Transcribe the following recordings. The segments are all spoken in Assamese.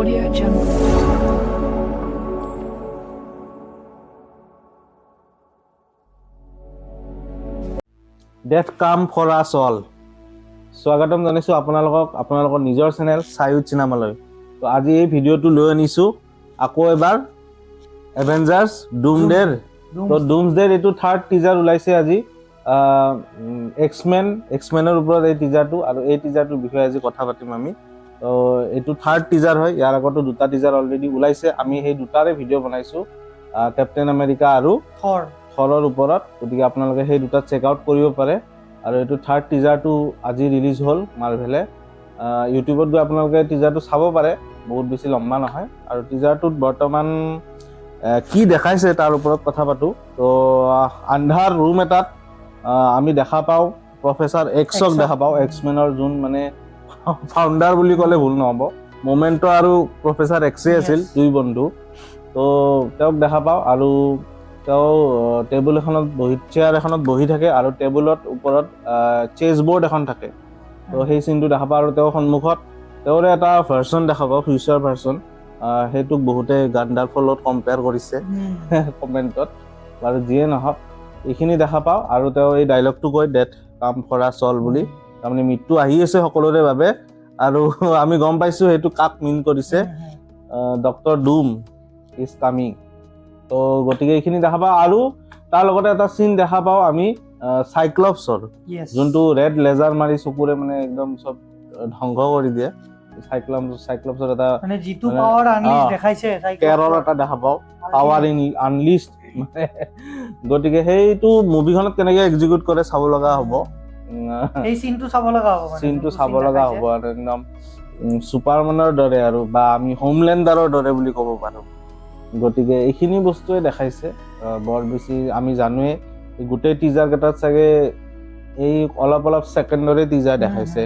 Audio Jungle. Death Come for Us All. স্বাগতম জনাইছো আপোনালোকৰ নিজৰ চেনেল সায়ুত চিনেমালৈ। তো আজি এই ভিডিঅ'টো লৈ আনিছো আকৌ এবাৰ এভেঞ্জাৰ্ছ ডুমডেৰ। তো ডুমডেৰ এইটো থাৰ্ড টিজাৰ ওলাইছে আজি। এক্সমেনৰ ওপৰত এই টিজাৰটো, আৰু এই টিজাৰটোৰ বিষয়ে আজি কথা পাতিম আমি। তো এইটো থাৰ্ড টিজাৰ হয়, ইয়াৰ আগতো দুটা টিজাৰ অলৰেডি ওলাইছে। আমি সেই দুটাৰে ভিডিঅ' বনাইছো, কেপ্টেইন আমেৰিকা আৰু থৰৰ ওপৰত। গতিকে আপোনালোকে সেই দুটা চেক আউট কৰিব পাৰে। আৰু এইটো থাৰ্ড টিজাৰটো আজি ৰিলিজ হ'ল মাৰ্ভেলে। ইউটিউবত গৈ আপোনালোকে টিজাৰটো চাব পাৰে, বহুত বেছি লম্বা নহয়। আৰু টিজাৰটোত বৰ্তমান কি দেখাইছে তাৰ ওপৰত কথা পাতোঁ। তো আন্ধাৰ ৰুম এটাত আমি দেখা পাওঁ প্ৰফেচাৰ এক্সক দেখা পাওঁ, এক্সমেনৰ যোন মানে ফাউণ্ডাৰ বুলি ক'লে ভুল নহ'ব। মমেণ্টো আৰু প্ৰফেচাৰ এক্সে আছিল, দুই বন্ধু। তো তেওঁক দেখা পাওঁ, আৰু তেওঁ টেবুল এখনত চেয়াৰ এখনত বহি থাকে, আৰু টেবুলৰ ওপৰত চেছ বৰ্ড এখন থাকে। তো সেই চিনটো দেখা পাওঁ, আৰু তেওঁৰ সন্মুখত তেওঁৰে এটা ভাৰ্চন দেখা পাওঁ, ফিউচাৰ ভাৰ্চন। সেইটোক বহুতে গাণ্ডালফৰ লগত কম্পেয়াৰ কৰিছে কমেণ্টত। বাৰু যিয়ে নহওক, এইখিনি দেখা পাওঁ। আৰু তেওঁ এই ডাইলগটো কয়, ডেথ কাম ফৰ আছ অল বুলি। তাৰমানে মৃত্যু আহি আছে সকলোৰে বাবে। আৰু আমি গম পাইছোঁ সেইটো কাক মিন কৰিছে, ডক্টৰ ডুম ইজ কামিং। তো গতিকে এইখিনি দেখা পাওঁ। আৰু তাৰ লগতে এটা চিন দেখা পাওঁ আমি চাইক্লপছৰ, যোনটো ৰেড লেজাৰ মাৰি চকুৰে মানে একদম চব ধ্বংস কৰি দিয়ে। চাইক্লপছৰ এটা মানে যিটো পাৱাৰ আনলিষ্ট দেখাইছে, কেৰল এটা দেখা পাওঁ, পাৱাৰ ইন আনলিষ্ট। মানে গতিকে সেইটো মুভিখনত কেনেকৈ এক্সিকিউট কৰে চাব লগা হ'ব। এই চিনটো চাব লগা হ'ব, চিনটো চাব লগা হ'ব। আৰু একদম ছুপাৰমেনৰ দৰে, আৰু বা আমি হোমলেণ্ডাৰৰ দৰে বুলি ক'ব পাৰোঁ। গতিকে এইখিনি বস্তুৱে দেখাইছে। বৰ বেছি আমি জানোৱে গোটেই টিজাৰ কেইটাত চাগে এই অলপ ছেকেণ্ডৰে টিজাৰ দেখাইছে।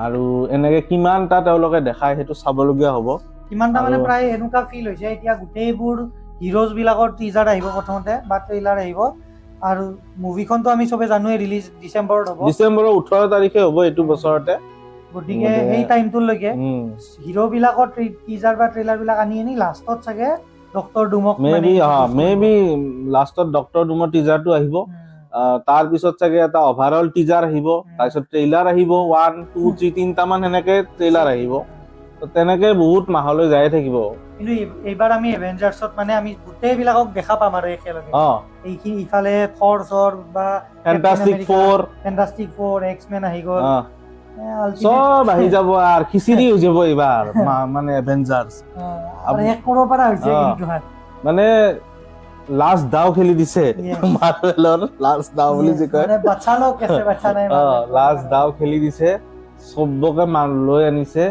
আৰু এনেকে কিমানটা তেওঁলোকে দেখায় সেইটো চাবলগীয়া হ'ব। কিমানটা মানে প্ৰায় এনেকুৱা ফিল হৈছে এতিয়া গোটেইবোৰ হিৰোজ বিলাকৰ টিজাৰ আহিব প্ৰথমতে, বা ট্ৰেইলাৰ আহিব। আৰু মুভিখনতো আমি চবে জানোৱে ৰিলিজ ডিচেম্বৰত হ'ব, ডিচেম্বৰৰ 18 তাৰিখে হ'ব এইটো বছৰতে। গতিকে সেই টাইমটোলৈকে হিৰো বিলাকৰ টিজাৰ বা ট্ৰেইলাৰ বিলাক আনি লাষ্টত চাগে ডক্টৰ ডুমক মেবি লাষ্টত ডক্টৰ ডুমৰ টিজাৰটো আহিব। তাৰ পিছত চাগে এটা অভাৰঅল টিজাৰ আহিব, তাৰপিছত ট্ৰেইলাৰ আহিব 1, 2, 3 তিনিটামান সেনেকে ট্ৰেইলাৰ আহিব। তো তেনেকে বহুত মাহলৈ যাই থাকিব। কিন্তু এইবাৰ আমি এভেঞ্জাৰ্ছত মানে আমি গোটেই বিলাকক দেখা পাম আৰু একেলগে। এইখিনি ইফালে থৰ বা ফেন্টাষ্টিক ফ'ৰ, এক্সমেন আহি গ'ল, চব আহি যাব আৰু খিচিৰি হৈ যাব এইবাৰ মানে এভেঞ্জাৰ্ছ। মানে লাষ্ট দাও খেলি দিছে মাৰ্ভেলৰ, লাষ্ট দাও বুলি যে কয়, লাষ্ট দাও খেলি দিছে, চবকে লৈ আনিছে।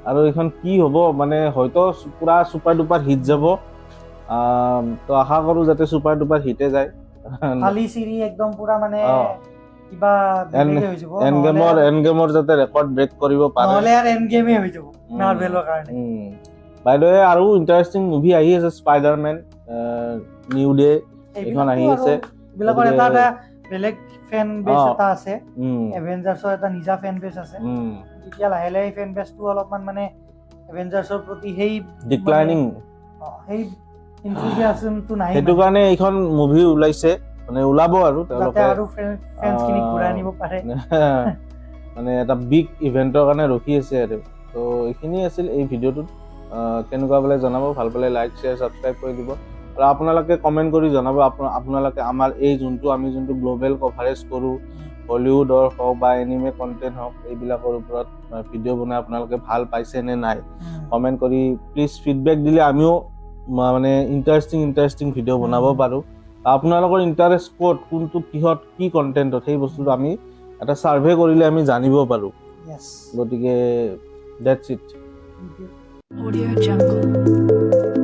আৰু এইখন কি হ'ব মানে হয়তো পুৰা ছুপাৰ ডুপাৰ হিট যাব। তো আশা কৰোঁ যাতে ছুপাৰ ডুপাৰ হিটে যায়। কিবা এণ্ডগেমৰ যাতে ৰেকৰ্ড ব্ৰেক কৰিব পাৰে। বাই দ্য ৱে আৰু ইণ্টাৰেষ্টিং মুভি আহি আছে, স্পাইডাৰমেন নিউ ডে, এইখন আহি আছে। এইবিলাকৰ এটা বেলেগ ফেন বেছ এটা আছে, এভেঞ্জাৰ্ছৰ এটা নিজা ফেন বেছ আছে। এতিয়া লাহে লাহে ফেন বেছটো অলপমান মানে এভেঞ্জাৰ্ছৰ প্ৰতি সেই ডিক্লাইনিং, সেই ইনথুজিয়াজমটো নাই। সেইটো কাৰণে এইখন মুভি ওলাইছে, মানে ওলাব আৰু তেওঁলোকে আৰু ফেন্সখিনিক ঘূৰাই আনিব পাৰে। মানে এটা বিগ ইভেণ্টৰ কাৰণে ৰখি আছে আৰু। তো এইখিনি আছিল এই ভিডিঅ'টোত। কেনেকুৱা বোলে জনাব, ভাল পালে লাইক, শ্বেয়াৰ, ছাবস্ক্ৰাইব কৰি দিব। আৰু আপোনালোকে কমেণ্ট কৰি জনাব আপোনালোকে আমাৰ এই আমি যোনটো গ্ল'বেল কভাৰেজ কৰোঁ, হলিউডৰ হওক বা এনিমে কণ্টেণ্ট হওক, এইবিলাকৰ ওপৰত ভিডিঅ' বনাই আপোনালোকে ভাল পাইছে নে নাই কমেণ্ট কৰি প্লিজ ফিডবেক দিলে আমিও মানে ইণ্টাৰেষ্টিং ভিডিঅ' বনাব পাৰোঁ। আপোনালোকৰ ইণ্টাৰেষ্ট ক'ত, কোনটো কিহত, কি কণ্টেণ্টত, সেই বস্তুটো আমি এটা ছাৰ্ভে কৰিলে আমি জানিব পাৰোঁ। গতিকে দ্যাটছ ইট। Audio Jungle.